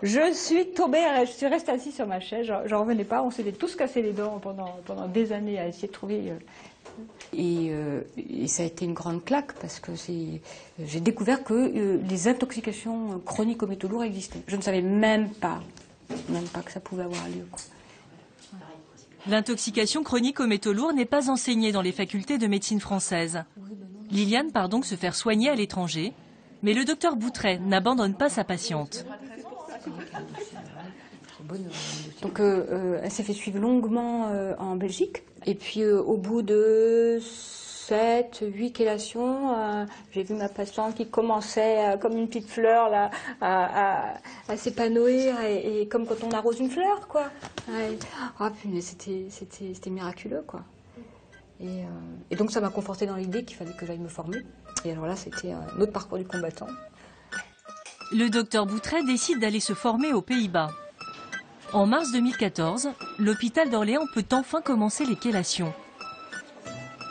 je suis tombée, je suis restée assise sur ma chaise, j'en revenais pas, on s'était tous cassé les dents pendant des années à essayer de trouver... Et ça a été une grande claque parce que j'ai découvert que les intoxications chroniques aux métaux lourds existaient. Je ne savais même pas que ça pouvait avoir lieu, quoi. L'intoxication chronique aux métaux lourds n'est pas enseignée dans les facultés de médecine françaises. Liliane part donc se faire soigner à l'étranger, mais le docteur Boutret n'abandonne pas sa patiente. Donc elle s'est fait suivre longuement en Belgique. Et puis au bout de 7-8 chélations, j'ai vu ma patiente qui commençait comme une petite fleur là, à s'épanouir et comme quand on arrose une fleur, quoi. Ah, mais c'était miraculeux, quoi. Et donc ça m'a confortée dans l'idée qu'il fallait que j'aille me former. Et alors là, c'était un autre parcours du combattant. Le docteur Boutret décide d'aller se former aux Pays-Bas. En mars 2014, l'hôpital d'Orléans peut enfin commencer les chélations.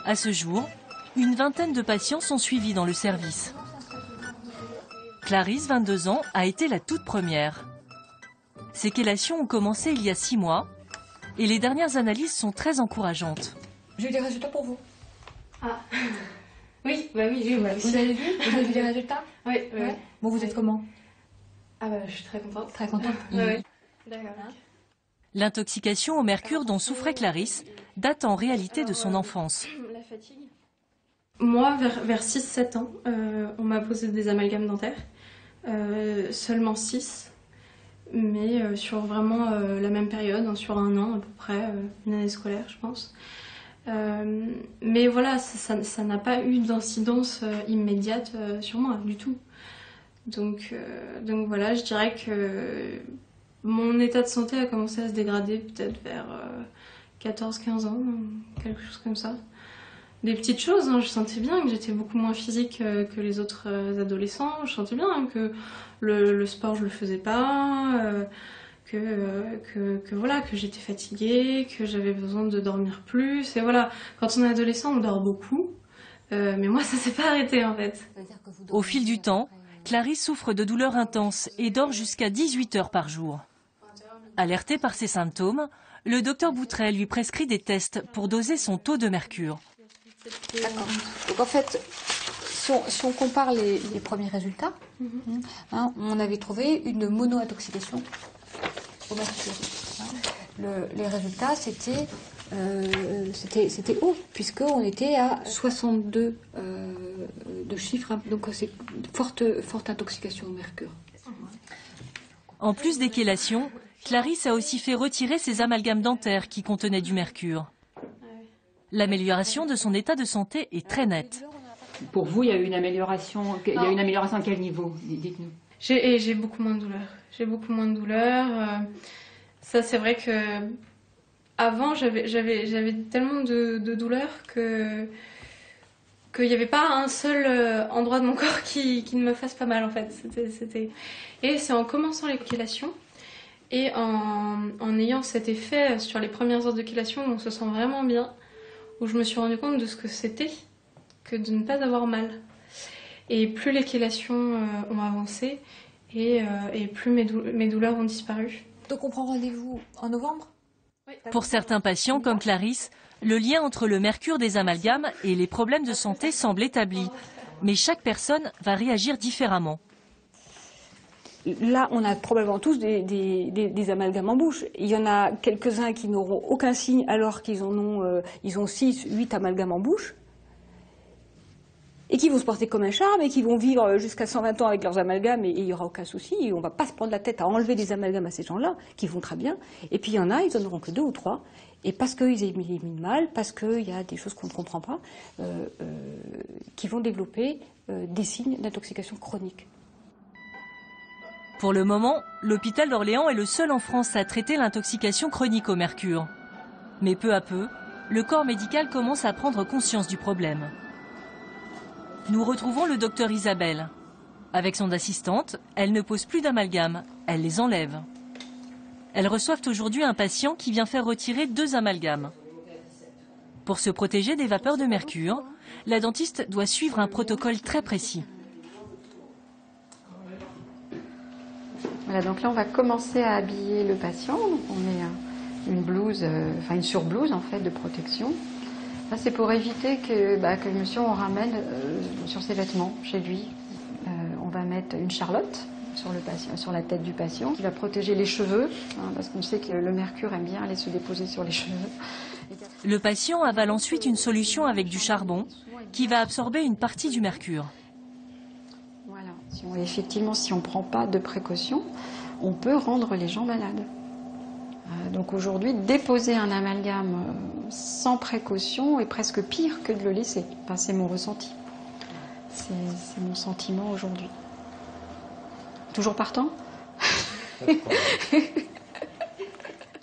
À ce jour, une vingtaine de patients sont suivis dans le service. Clarisse, 22 ans, a été la toute première. Ces chélations ont commencé il y a 6 mois et les dernières analyses sont très encourageantes. J'ai eu des résultats pour vous. Ah, oui, bah oui, j'ai eu. Vous avez vu? Vous avez vu les résultats? Oui, oui. Ouais. Bon, vous êtes comment? Ah bah, je suis très contente. Très contente. Oui. D'accord. L'intoxication au mercure dont souffrait Clarisse date en réalité de son enfance. La fatigue. Moi, vers 6-7 ans, on m'a posé des amalgames dentaires. Seulement 6. Mais sur vraiment la même période, sur 1 an à peu près, une année scolaire, je pense. Mais voilà, ça n'a pas eu d'incidence immédiate sur moi, du tout. Donc voilà, je dirais que mon état de santé a commencé à se dégrader peut-être vers 14-15 ans, quelque chose comme ça. Des petites choses, hein, je sentais bien que j'étais beaucoup moins physique que les autres adolescents. Je sentais bien que le sport, je le faisais pas, que voilà, que j'étais fatiguée, que j'avais besoin de dormir plus. Et voilà, quand on est adolescent, on dort beaucoup. Mais moi, ça s'est pas arrêté en fait. Au fil du temps, Clarisse souffre de douleurs intenses et dort jusqu'à 18 heures par jour. Alertée par ces symptômes, le docteur Boutret lui prescrit des tests pour doser son taux de mercure. D'accord. Donc en fait, si on compare les premiers résultats, hein, on avait trouvé une mono-intoxication au mercure. Les résultats, c'était haut, puisqu'on était à 62 de chiffres, hein, donc c'est forte intoxication au mercure. En plus des chélations, Clarisse a aussi fait retirer ses amalgames dentaires qui contenaient du mercure. L'amélioration de son état de santé est très nette. Pour vous, il y a eu une amélioration. Il y a une amélioration à quel niveau? Dites-nous. J'ai beaucoup moins de douleurs. J'ai beaucoup moins de douleurs. Ça, c'est vrai que avant, j'avais tellement de douleurs qu'il n'y avait pas un seul endroit de mon corps qui ne me fasse pas mal en fait. Et c'est en commençant les chélations et en ayant cet effet sur les premières heures de chélation où on se sent vraiment bien, où je me suis rendu compte de ce que c'était que de ne pas avoir mal. Et plus les chélations ont avancé et plus mes douleurs ont disparu. Donc on prend rendez-vous en novembre? Pour certains patients comme Clarisse, le lien entre le mercure des amalgames et les problèmes de santé semble établi. Mais chaque personne va réagir différemment. Là, on a probablement tous des amalgames en bouche. Il y en a quelques-uns qui n'auront aucun signe alors qu'ils ont 6, 8 amalgames en bouche. Et qui vont se porter comme un charme et qui vont vivre jusqu'à 120 ans avec leurs amalgames et il n'y aura aucun souci. Et on ne va pas se prendre la tête à enlever des amalgames à ces gens-là, qui vont très bien. Et puis il y en a, ils n'en auront que 2 ou 3. Et parce qu'ils éliminent mal, parce qu'il y a des choses qu'on ne comprend pas, qui vont développer des signes d'intoxication chronique. Pour le moment, l'hôpital d'Orléans est le seul en France à traiter l'intoxication chronique au mercure. Mais peu à peu, le corps médical commence à prendre conscience du problème. Nous retrouvons le docteur Isabelle. Avec son assistante, elle ne pose plus d'amalgames, elle les enlève. Elles reçoivent aujourd'hui un patient qui vient faire retirer 2 amalgames. Pour se protéger des vapeurs de mercure, la dentiste doit suivre un protocole très précis. Voilà, donc là on va commencer à habiller le patient. Donc on met une blouse, une surblouse en fait de protection. Là, c'est pour éviter que le monsieur on ramène sur ses vêtements chez lui. On va mettre une charlotte sur le patient, sur la tête du patient, qui va protéger les cheveux, parce qu'on sait que le mercure aime bien aller se déposer sur les cheveux. Le patient avale ensuite une solution avec du charbon qui va absorber une partie du mercure. Voilà. Effectivement, si on ne prend pas de précautions, on peut rendre les gens malades. Donc aujourd'hui, déposer un amalgame sans précaution est presque pire que de le laisser. Enfin, c'est mon ressenti. C'est mon sentiment aujourd'hui. Toujours partant?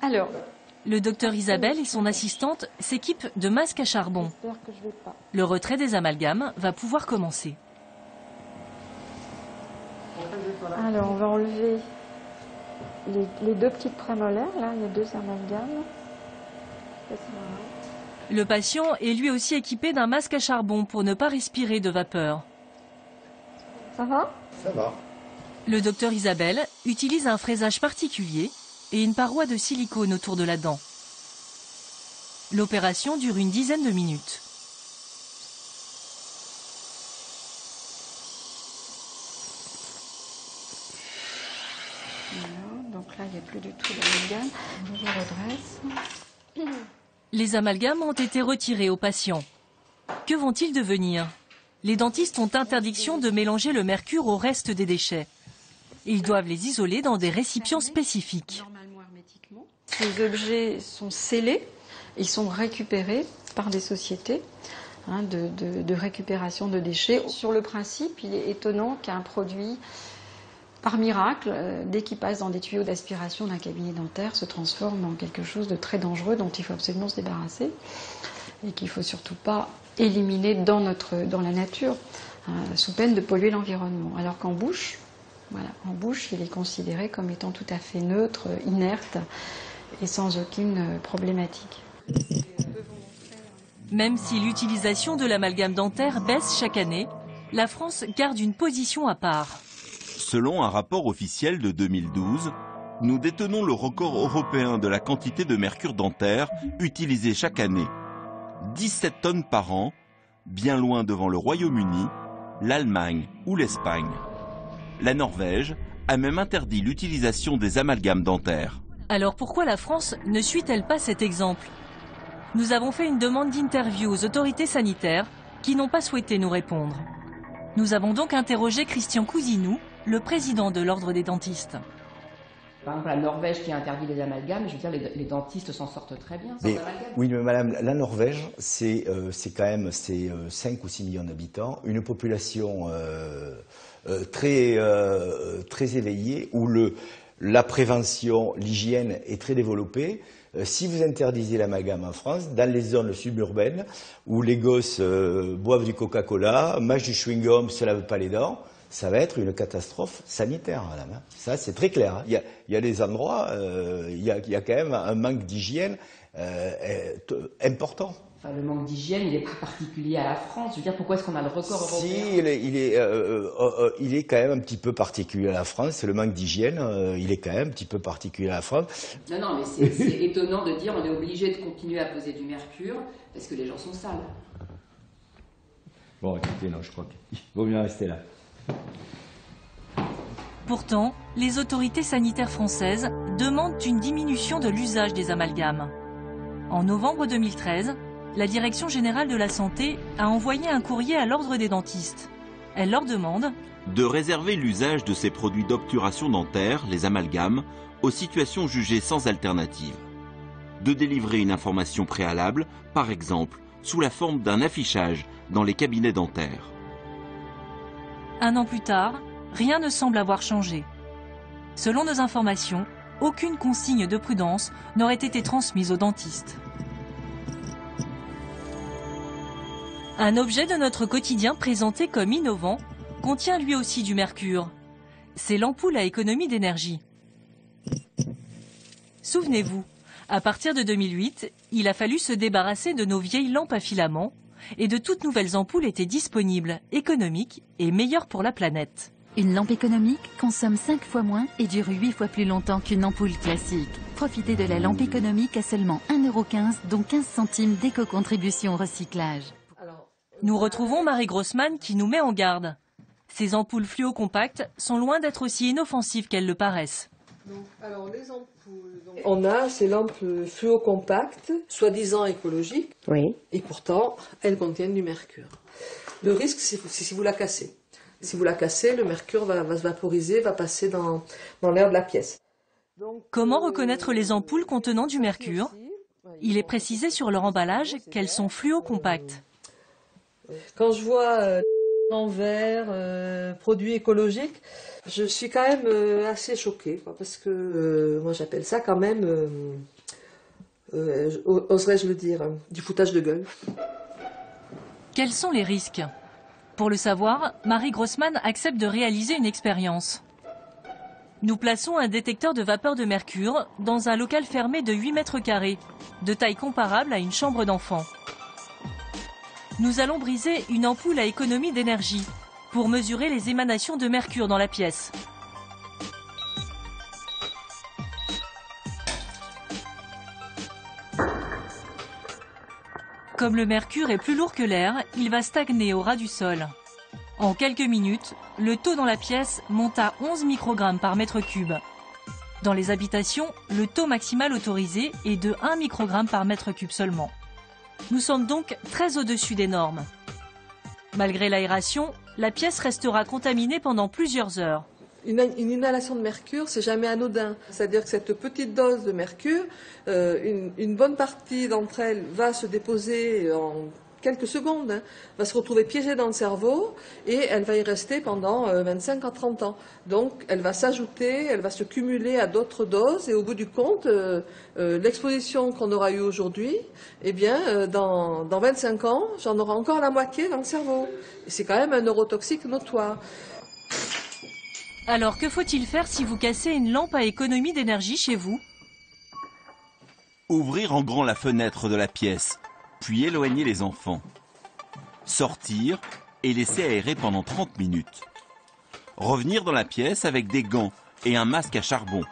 Alors, le docteur Isabelle et son assistante s'équipent de masques à charbon. Le retrait des amalgames va pouvoir commencer. Alors, on va enlever les 2 petites prémolaires. Là, il y a 2 amalgames. Le patient est lui aussi équipé d'un masque à charbon pour ne pas respirer de vapeur. Ça va? Ça va. Le docteur Isabelle utilise un fraisage particulier et une paroi de silicone autour de la dent. L'opération dure une dizaine de minutes. Voilà, donc là, il n'y a plus du tout d'amalgame. Je redresse. Les amalgames ont été retirés aux patients. Que vont-ils devenir? Les dentistes ont interdiction de mélanger le mercure au reste des déchets. Ils doivent les isoler dans des récipients spécifiques. Ces objets sont scellés, ils sont récupérés par des sociétés de récupération de déchets. Sur le principe, il est étonnant qu'un produit par miracle, dès qu'il passe dans des tuyaux d'aspiration d'un cabinet dentaire, se transforme en quelque chose de très dangereux dont il faut absolument se débarrasser et qu'il ne faut surtout pas éliminer dans la nature, sous peine de polluer l'environnement. Alors qu'en bouche, voilà, en bouche, il est considéré comme étant tout à fait neutre, inerte et sans aucune problématique. Même si l'utilisation de l'amalgame dentaire baisse chaque année, la France garde une position à part. Selon un rapport officiel de 2012, nous détenons le record européen de la quantité de mercure dentaire utilisée chaque année. 17 tonnes par an, bien loin devant le Royaume-Uni, l'Allemagne ou l'Espagne. La Norvège a même interdit l'utilisation des amalgames dentaires. Alors pourquoi la France ne suit-elle pas cet exemple? Nous avons fait une demande d'interview aux autorités sanitaires qui n'ont pas souhaité nous répondre. Nous avons donc interrogé Christian Cousinou, le président de l'Ordre des dentistes. Par exemple, la Norvège qui a interdit les amalgames, je veux dire, les dentistes s'en sortent très bien sans amalgame. Oui, mais madame, la Norvège, c'est quand même 5 ou 6 millions d'habitants, une population très éveillée, où la prévention, l'hygiène est très développée. Si vous interdisez l'amalgame en France, dans les zones suburbaines, où les gosses boivent du Coca-Cola, mâchent du chewing-gum, se lavent pas les dents, ça va être une catastrophe sanitaire, madame. Ça, c'est très clair. Il y a des endroits, il y a quand même un manque d'hygiène important. Enfin, le manque d'hygiène, il n'est pas particulier à la France. Je veux dire, pourquoi est-ce qu'on a le record européen? Si, il est quand même un petit peu particulier à la France. Le manque d'hygiène, il est quand même un petit peu particulier à la France. Non, mais c'est étonnant de dire on est obligé de continuer à poser du mercure parce que les gens sont sales. Bon, écoutez, non, je crois qu'il vaut mieux rester là. Pourtant, les autorités sanitaires françaises demandent une diminution de l'usage des amalgames. En novembre 2013, la Direction générale de la santé a envoyé un courrier à l'Ordre des dentistes. Elle leur demande de réserver l'usage de ces produits d'obturation dentaire, les amalgames, aux situations jugées sans alternative. De délivrer une information préalable, par exemple, sous la forme d'un affichage dans les cabinets dentaires. Un an plus tard, rien ne semble avoir changé. Selon nos informations, aucune consigne de prudence n'aurait été transmise aux dentistes. Un objet de notre quotidien présenté comme innovant contient lui aussi du mercure. C'est l'ampoule à économie d'énergie. Souvenez-vous, à partir de 2008, il a fallu se débarrasser de nos vieilles lampes à filaments et de toutes nouvelles ampoules étaient disponibles, économiques et meilleures pour la planète. Une lampe économique consomme 5 fois moins et dure 8 fois plus longtemps qu'une ampoule classique. Profitez de la lampe économique à seulement 1,15 €, dont 15 centimes d'éco-contribution au recyclage. Nous retrouvons Marie Grossman qui nous met en garde. Ces ampoules fluo compactes sont loin d'être aussi inoffensives qu'elles le paraissent. Alors les ampoules, on a ces lampes fluo compactes, soi-disant écologiques, oui. Et pourtant elles contiennent du mercure. Le risque, c'est si vous la cassez. Si vous la cassez, le mercure va se vaporiser, va passer dans l'air de la pièce. Comment reconnaître les ampoules contenant du mercure? Il est précisé sur leur emballage qu'elles sont fluo compactes. Quand je vois en verre, produits écologiques, je suis quand même assez choquée, parce que moi j'appelle ça quand même, oserais-je le dire, du foutage de gueule. Quels sont les risques? Pour le savoir, Marie Grossman accepte de réaliser une expérience. Nous plaçons un détecteur de vapeur de mercure dans un local fermé de 8 mètres carrés, de taille comparable à une chambre d'enfant. Nous allons briser une ampoule à économie d'énergie pour mesurer les émanations de mercure dans la pièce. Comme le mercure est plus lourd que l'air, il va stagner au ras du sol. En quelques minutes, le taux dans la pièce monte à 11 microgrammes par mètre cube. Dans les habitations, le taux maximal autorisé est de 1 microgramme par mètre cube seulement. Nous sommes donc très au-dessus des normes. Malgré l'aération, la pièce restera contaminée pendant plusieurs heures. Une inhalation de mercure, c'est jamais anodin. C'est-à-dire que cette petite dose de mercure, une bonne partie d'entre elles va se déposer en quelques secondes, hein, va se retrouver piégée dans le cerveau et elle va y rester pendant 25 à 30 ans. Donc elle va s'ajouter, elle va se cumuler à d'autres doses et au bout du compte, l'exposition qu'on aura eue aujourd'hui, eh bien dans 25 ans, j'en aurai encore la moitié dans le cerveau. Et c'est quand même un neurotoxique notoire. Alors que faut-il faire si vous cassez une lampe à économie d'énergie chez vous? Ouvrir en grand la fenêtre de la pièce, puis éloigner les enfants. Sortir et laisser aérer pendant 30 minutes. Revenir dans la pièce avec des gants et un masque à charbon.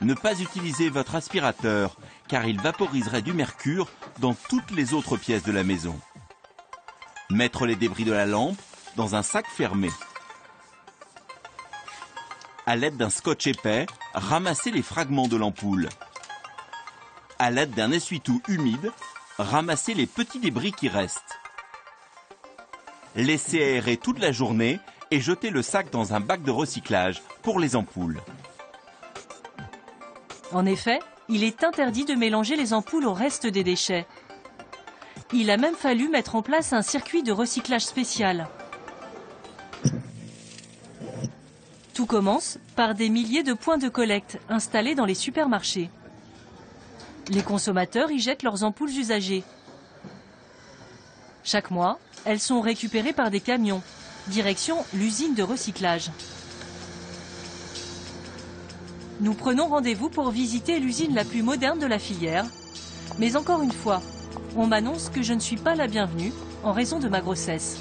Ne pas utiliser votre aspirateur car il vaporiserait du mercure dans toutes les autres pièces de la maison. Mettre les débris de la lampe dans un sac fermé. À l'aide d'un scotch épais, ramasser les fragments de l'ampoule. À l'aide d'un essuie-tout humide, ramasser les petits débris qui restent. Laisser aérer toute la journée et jeter le sac dans un bac de recyclage pour les ampoules. En effet, il est interdit de mélanger les ampoules au reste des déchets. Il a même fallu mettre en place un circuit de recyclage spécial. Tout commence par des milliers de points de collecte installés dans les supermarchés. Les consommateurs y jettent leurs ampoules usagées. Chaque mois, elles sont récupérées par des camions, direction l'usine de recyclage. Nous prenons rendez-vous pour visiter l'usine la plus moderne de la filière. Mais encore une fois, on m'annonce que je ne suis pas la bienvenue en raison de ma grossesse.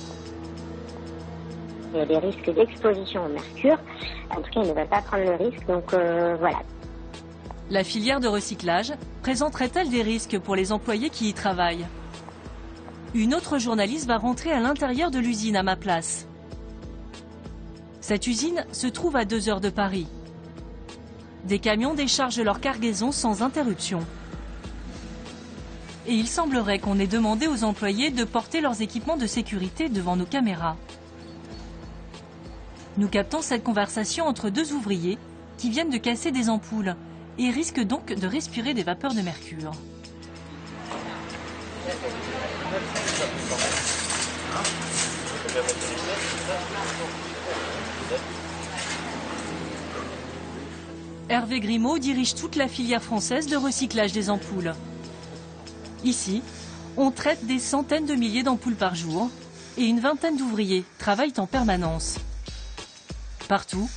Il y a des risques d'exposition au mercure. En tout cas, ils ne veulent pas prendre le risque, donc voilà. La filière de recyclage présenterait-elle des risques pour les employés qui y travaillent? Une autre journaliste va rentrer à l'intérieur de l'usine à ma place. Cette usine se trouve à 2 heures de Paris. Des camions déchargent leur cargaison sans interruption. Et il semblerait qu'on ait demandé aux employés de porter leurs équipements de sécurité devant nos caméras. Nous captons cette conversation entre 2 ouvriers qui viennent de casser des ampoules et risquent donc de respirer des vapeurs de mercure. Hervé Grimaud dirige toute la filière française de recyclage des ampoules. Ici, on traite des centaines de milliers d'ampoules par jour et une vingtaine d'ouvriers travaillent en permanence. Partout,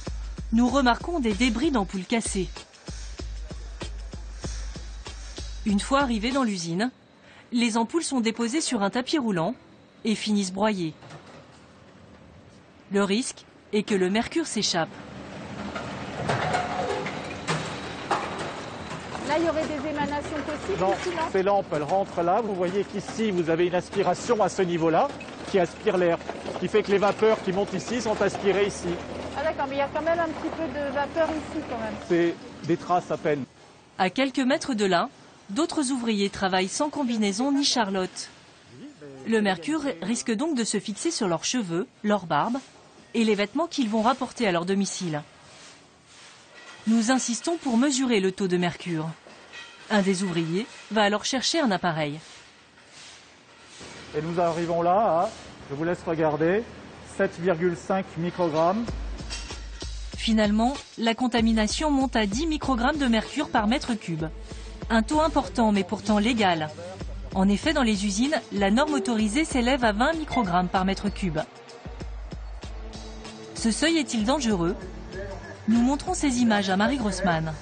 nous remarquons des débris d'ampoules cassées. Une fois arrivées dans l'usine, les ampoules sont déposées sur un tapis roulant et finissent broyées. Le risque est que le mercure s'échappe. Là, il y aurait des émanations possibles? Non, ici, ces lampes, elles rentrent là. Vous voyez qu'ici, vous avez une aspiration à ce niveau-là qui aspire l'air. Ce qui fait que les vapeurs qui montent ici sont aspirées ici. Ah d'accord, mais il y a quand même un petit peu de vapeur ici quand même. C'est des traces à peine. À quelques mètres de là, d'autres ouvriers travaillent sans combinaison ni charlotte. Le mercure risque donc de se fixer sur leurs cheveux, leur barbe et les vêtements qu'ils vont rapporter à leur domicile. Nous insistons pour mesurer le taux de mercure. Un des ouvriers va alors chercher un appareil. Et nous arrivons là à, je vous laisse regarder, 7,5 microgrammes. Finalement, la contamination monte à 10 microgrammes de mercure par mètre cube. Un taux important mais pourtant légal. En effet, dans les usines, la norme autorisée s'élève à 20 microgrammes par mètre cube. Ce seuil est-il dangereux? Nous montrons ces images à Marie Grossman.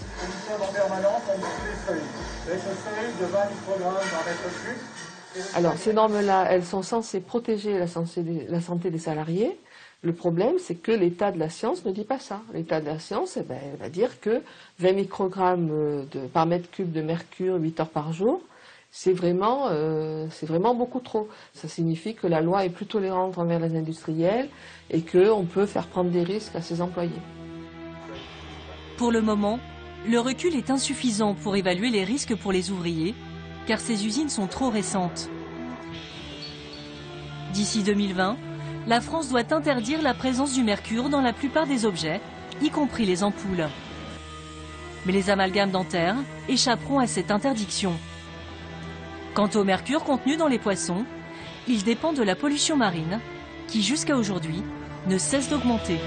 Alors, ces normes-là, elles sont censées protéger la santé des salariés. Le problème, c'est que l'état de la science ne dit pas ça. L'état de la science, elle va dire que 20 microgrammes par mètre cube de mercure, 8 heures par jour, c'est vraiment beaucoup trop. Ça signifie que la loi est plus tolérante envers les industriels et qu'on peut faire prendre des risques à ses employés. Pour le moment, le recul est insuffisant pour évaluer les risques pour les ouvriers, car ces usines sont trop récentes. D'ici 2020, la France doit interdire la présence du mercure dans la plupart des objets, y compris les ampoules. Mais les amalgames dentaires échapperont à cette interdiction. Quant au mercure contenu dans les poissons, il dépend de la pollution marine qui, jusqu'à aujourd'hui, ne cesse d'augmenter.